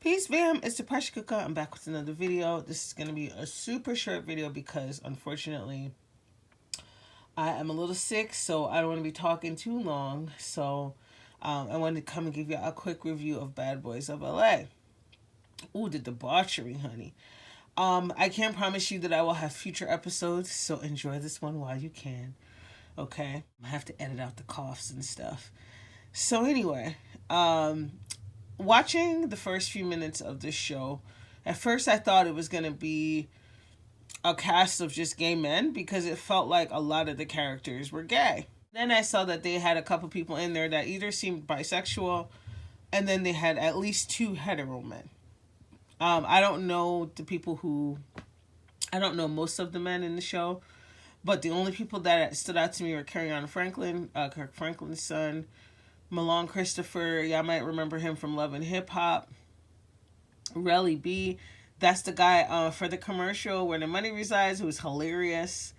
Peace, fam. It's the Pressure Cooker. I'm back with another video. This is going to be a super short video because, unfortunately, I am a little sick, so I don't want to be talking too long. So, I wanted to come and give you a quick review of Bad Boys of LA. Ooh, the debauchery, honey. I can't promise you that I will have future episodes, so enjoy this one while you can. Okay? I have to edit out the coughs and stuff. So, anyway, watching the first few minutes of this show, at first I thought it was going to be a cast of just gay men because it felt like a lot of the characters were gay. Then I saw that they had a couple people in there that either seemed bisexual, and then they had at least two hetero men. I don't know I don't know most of the men in the show, but the only people that stood out to me were Carry On Franklin, Kirk Franklin's son, Malone Christopher. Y'all might remember him from Love and Hip Hop. Relly B, that's the guy for the commercial Where the Money Resides, who's hilarious.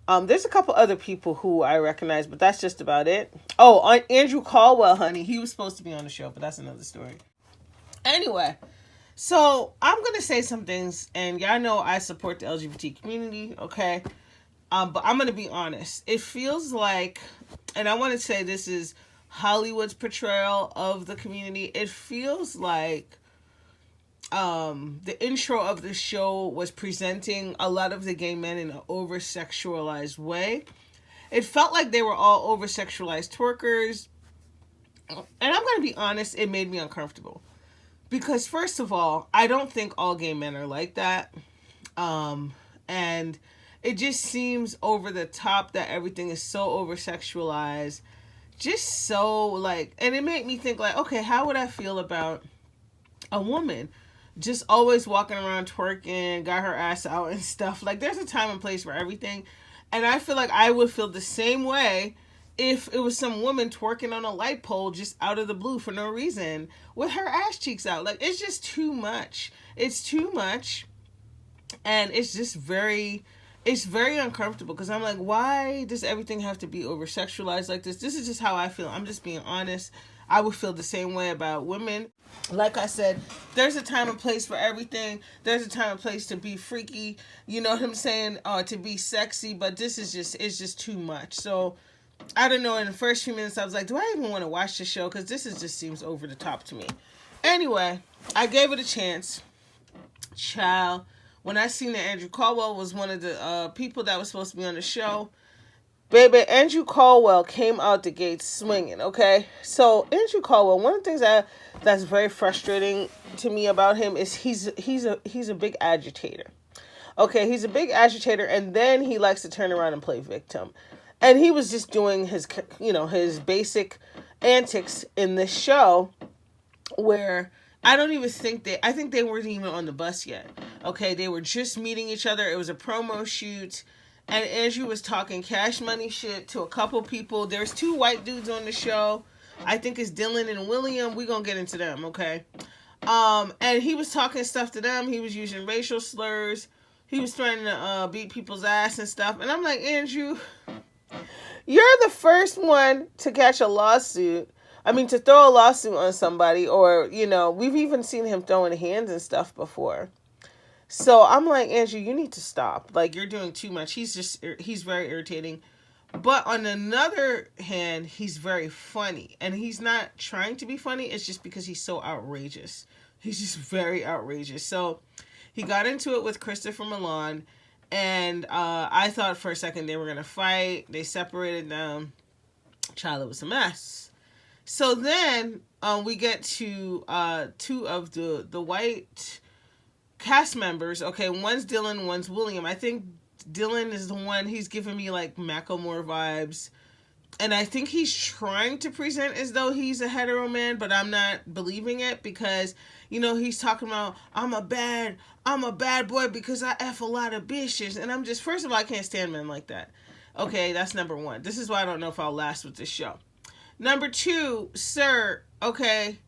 There's a couple other people who I recognize, but that's just about it. Oh, Andrew Caldwell, honey. He was supposed to be on the show, but that's another story. Anyway, so I'm going to say some things, and y'all know I support the LGBT community, okay? But I'm going to be honest. It feels like, and I want to say this is Hollywood's portrayal of the community. It feels like the intro of the show was presenting a lot of the gay men in an over-sexualized way. It felt like they were all over-sexualized twerkers. And I'm going to be honest, it made me uncomfortable. Because first of all, I don't think all gay men are like that. And it just seems over the top that everything is so over-sexualized. Just so, like, and it made me think, like, okay, how would I feel about a woman just always walking around twerking, got her ass out and stuff? Like, there's a time and place for everything. And I feel like I would feel the same way if it was some woman twerking on a light pole just out of the blue for no reason with her ass cheeks out. Like, it's just too much. It's too much. And it's just very uncomfortable because I'm like, why does everything have to be over sexualized like this? This is just how I feel. I'm just being honest. I would feel the same way about women. Like I said, there's a time and place for everything. There's a time and place to be freaky, you know what I'm saying, to be sexy, but this is it's just too much. So I don't know, in the first few minutes I was like, do I even want to watch the show? Because this just seems over the top to me. Anyway, I gave it a chance. Child. When I seen that Andrew Caldwell was one of the people that was supposed to be on the show, baby, Andrew Caldwell came out the gate swinging, okay? So, Andrew Caldwell, one of the things that's very frustrating to me about him is he's a big agitator. Okay, he's a big agitator, and then he likes to turn around and play victim. And he was just doing his basic antics in this show where I think they weren't even on the bus yet. Okay, they were just meeting each other. It was a promo shoot. And Andrew was talking cash money shit to a couple people. There's two white dudes on the show. I think it's Dylan and William. We're going to get into them, okay? And he was talking stuff to them. He was using racial slurs. He was trying to beat people's ass and stuff. And I'm like, Andrew, you're the first one to catch a lawsuit. I mean, to throw a lawsuit on somebody, or, we've even seen him throwing hands and stuff before. So I'm like, Andrew, you need to stop. Like, you're doing too much. He's very irritating. But on another hand, he's very funny. And he's not trying to be funny. It's just because he's so outrageous. He's just very outrageous. So he got into it with Christopher Malone. And I thought for a second they were going to fight. They separated them. Child, it was a mess. So then we get to two of the white cast members. Okay, one's Dylan, one's William. I think Dylan is the one, he's giving me like Macklemore vibes. And I think he's trying to present as though he's a hetero man, but I'm not believing it because, he's talking about, I'm a bad boy because I F a lot of bitches. And I'm just, first of all, I can't stand men like that. Okay, that's number one. This is why I don't know if I'll last with this show. Number two, sir, okay,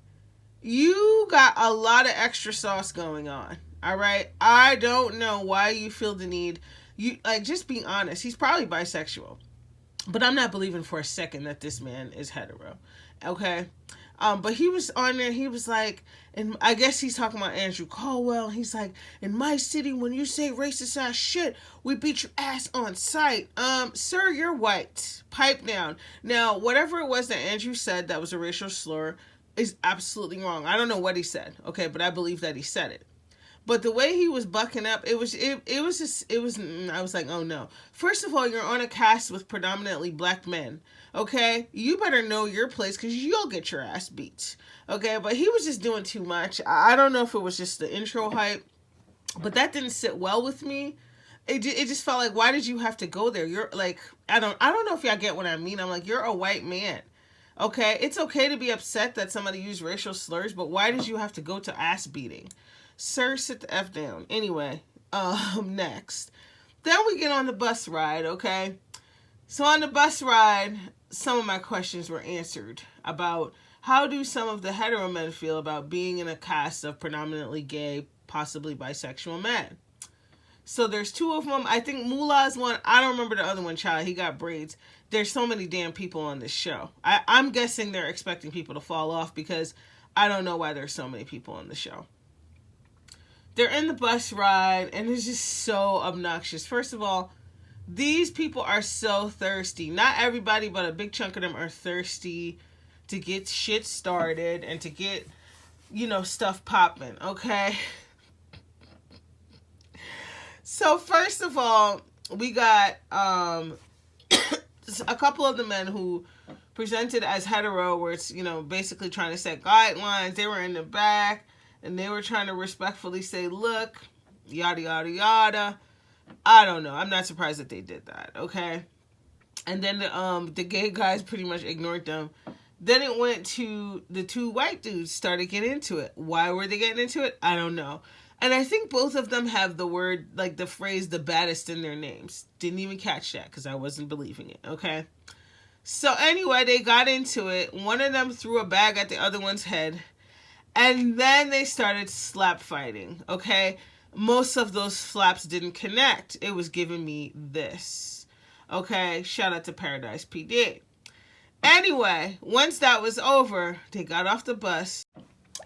you got a lot of extra sauce going on. All right. I don't know why you feel the need. Just be honest. He's probably bisexual, but I'm not believing for a second that this man is hetero. Okay. But he was on there. He was like, and I guess he's talking about Andrew Caldwell. He's like, in my city, when you say racist ass shit, we beat your ass on sight. Sir, you're white. Pipe down. Now, whatever it was that Andrew said that was a racial slur is absolutely wrong. I don't know what he said, okay, but I believe that he said it. But the way he was bucking up, I was like, oh no. First of all, you're on a cast with predominantly black men, okay? You better know your place because you'll get your ass beat, okay? But he was just doing too much. I don't know if it was just the intro hype, but that didn't sit well with me. It just felt like, why did you have to go there? You're like, I don't know if y'all get what I mean. I'm like, you're a white man. Okay, it's okay to be upset that somebody used racial slurs, but why did you have to go to ass beating? Sir, sit the F down. Anyway, next. Then we get on the bus ride, okay? So on the bus ride, some of my questions were answered about how do some of the hetero men feel about being in a cast of predominantly gay, possibly bisexual men. So there's two of them. I think Mullah's one. I don't remember the other one, child. He got braids. There's so many damn people on this show. I'm guessing they're expecting people to fall off because I don't know why there's so many people on the show. They're in the bus ride, and it's just so obnoxious. First of all, these people are so thirsty. Not everybody, but a big chunk of them are thirsty to get shit started and to get, stuff popping, okay? So first of all, we got a couple of the men who presented as hetero, where it's, basically trying to set guidelines. They were in the back. And they were trying to respectfully say, look, yada, yada, yada. I don't know. I'm not surprised that they did that, okay? And then the gay guys pretty much ignored them. Then it went to the two white dudes started getting into it. Why were they getting into it? I don't know. And I think both of them have the word, like the phrase, the baddest in their names. Didn't even catch that because I wasn't believing it, okay? So anyway, they got into it. One of them threw a bag at the other one's head. And then they started slap fighting, okay? Most of those slaps didn't connect. It was giving me this, okay? Shout out to Paradise PD. Anyway, once that was over, they got off the bus.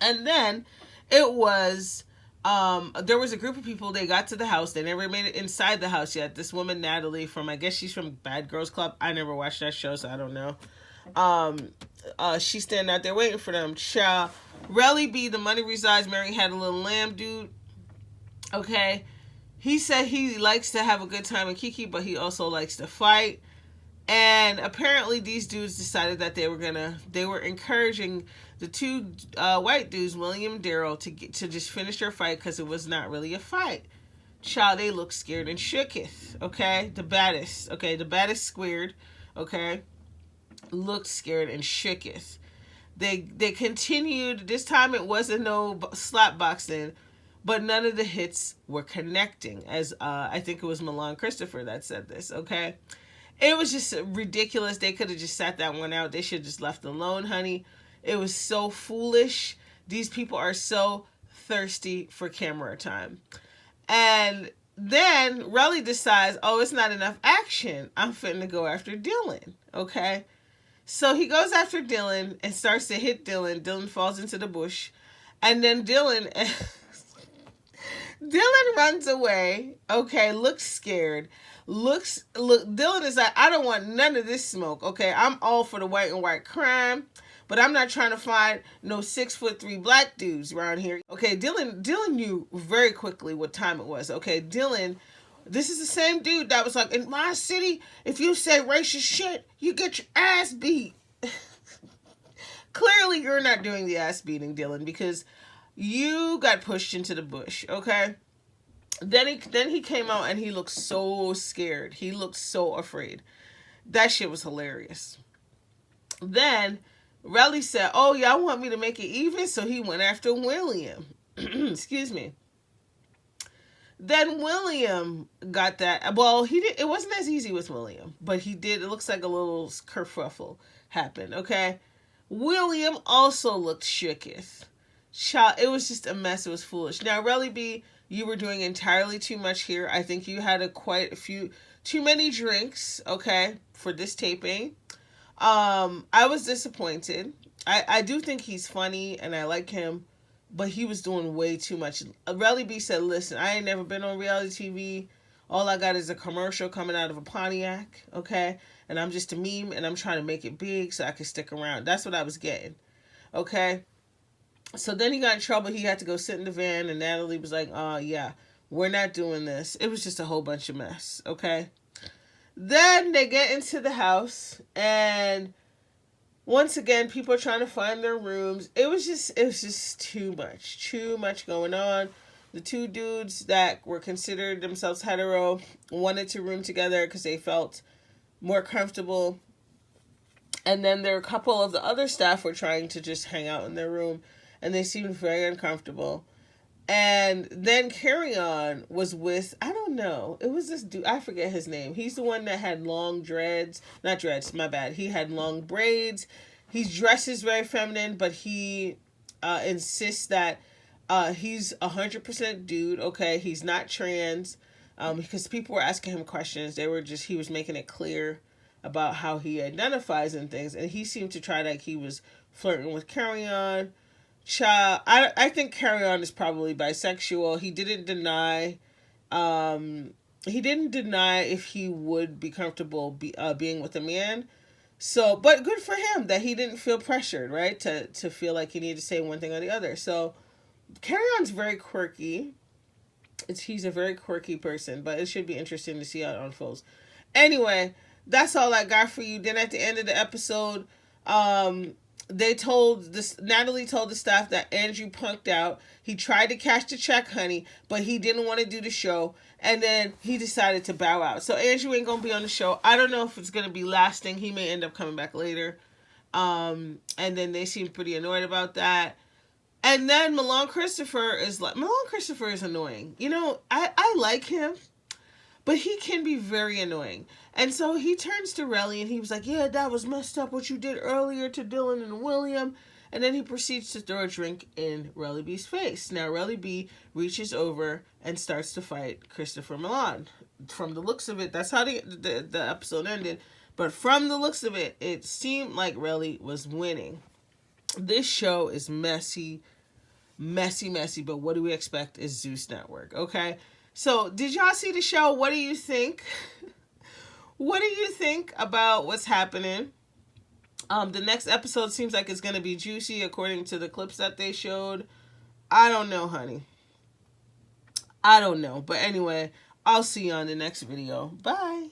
And then it was, there was a group of people. They got to the house. They never made it inside the house yet. This woman, Natalie, I guess she's from Bad Girls Club. I never watched that show, so I don't know. She's standing out there waiting for them. Child. Relly B, the money resides, Mary had a little lamb dude. Okay. He said he likes to have a good time in Kiki, but he also likes to fight. And apparently these dudes decided that they were encouraging the two white dudes, William and Daryl, to just finish their fight because it was not really a fight. Child, they looked scared and shooketh. Okay. The baddest squared. Okay. Looked scared and shooketh. They continued. This time it wasn't no slap boxing, but none of the hits were connecting. As I think it was Milan Christopher that said this. Okay, it was just ridiculous. They could have just sat that one out. They should have just left alone, honey. It was so foolish. These people are so thirsty for camera time, and then Relly decides, oh, it's not enough action. I'm fitting to go after Dylan. Okay. So he goes after Dylan and starts to hit Dylan. Dylan falls into the bush. And then Dylan runs away. Okay, looks scared. Dylan is like, I don't want none of this smoke. Okay, I'm all for the white and white crime, but I'm not trying to find no 6'3" black dudes around here. Okay, Dylan knew very quickly what time it was. Okay, Dylan. This is the same dude that was like, in my city, if you say racist shit, you get your ass beat. Clearly, you're not doing the ass beating, Dylan, because you got pushed into the bush, okay? Then he came out and he looked so scared. He looked so afraid. That shit was hilarious. Then Relly said, oh, y'all want me to make it even? So he went after William. Excuse me. Then William got that. Well, he did. It wasn't as easy with William, but he did. It looks like a little kerfuffle happened. Okay, William also looked shooketh. It was just a mess. It was foolish. Now, Relly B, you were doing entirely too much here. I think you had quite a few too many drinks. Okay, for this taping, I was disappointed. I do think he's funny and I like him, but he was doing way too much. Relly B said, listen, I ain't never been on reality TV. All I got is a commercial coming out of a Pontiac, okay? And I'm just a meme and I'm trying to make it big so I can stick around. That's what I was getting, okay? So then he got in trouble. He had to go sit in the van and Natalie was like, yeah, we're not doing this. It was just a whole bunch of mess, okay? Then they get into the house and once again, people are trying to find their rooms. It was just too much going on. The two dudes that were considered themselves hetero wanted to room together because they felt more comfortable. And then there were a couple of the other staff were trying to just hang out in their room, and they seemed very uncomfortable. And then Carry On was with, I don't know, it was this dude, I forget his name. He's the one that had long dreads, not dreads, my bad. He had long braids. He dresses very feminine, but he insists that he's 100% dude, okay? He's not trans, because people were asking him questions. He was making it clear about how he identifies and things, and he seemed to try like he was flirting with Carry On. I think Carry On is probably bisexual. He didn't deny if he would be comfortable being with a man. So, but good for him that he didn't feel pressured, right? To feel like he needed to say one thing or the other. So Carry On's very quirky. He's a very quirky person, but it should be interesting to see how it unfolds. Anyway, that's all I got for you. Then at the end of the episode, Natalie told the staff that Andrew punked out. He tried to cash the check, honey, but he didn't want to do the show. And then he decided to bow out. So Andrew ain't going to be on the show. I don't know if it's going to be lasting. He may end up coming back later. And then they seem pretty annoyed about that. And then Milan Christopher is annoying. You know, I like him, but he can be very annoying. And so he turns to Relly and he was like, yeah, that was messed up what you did earlier to Dylan and William. And then he proceeds to throw a drink in Relly B's face. Now, Relly B reaches over and starts to fight Christopher Milan. From the looks of it, that's how the episode ended. But from the looks of it, it seemed like Relly was winning. This show is messy. But what do we expect is Zeus Network, okay? So, did y'all see the show? What do you think? What do you think about what's happening? The next episode seems like it's going to be juicy according to the clips that they showed. I don't know, honey. I don't know. But anyway, I'll see you on the next video. Bye.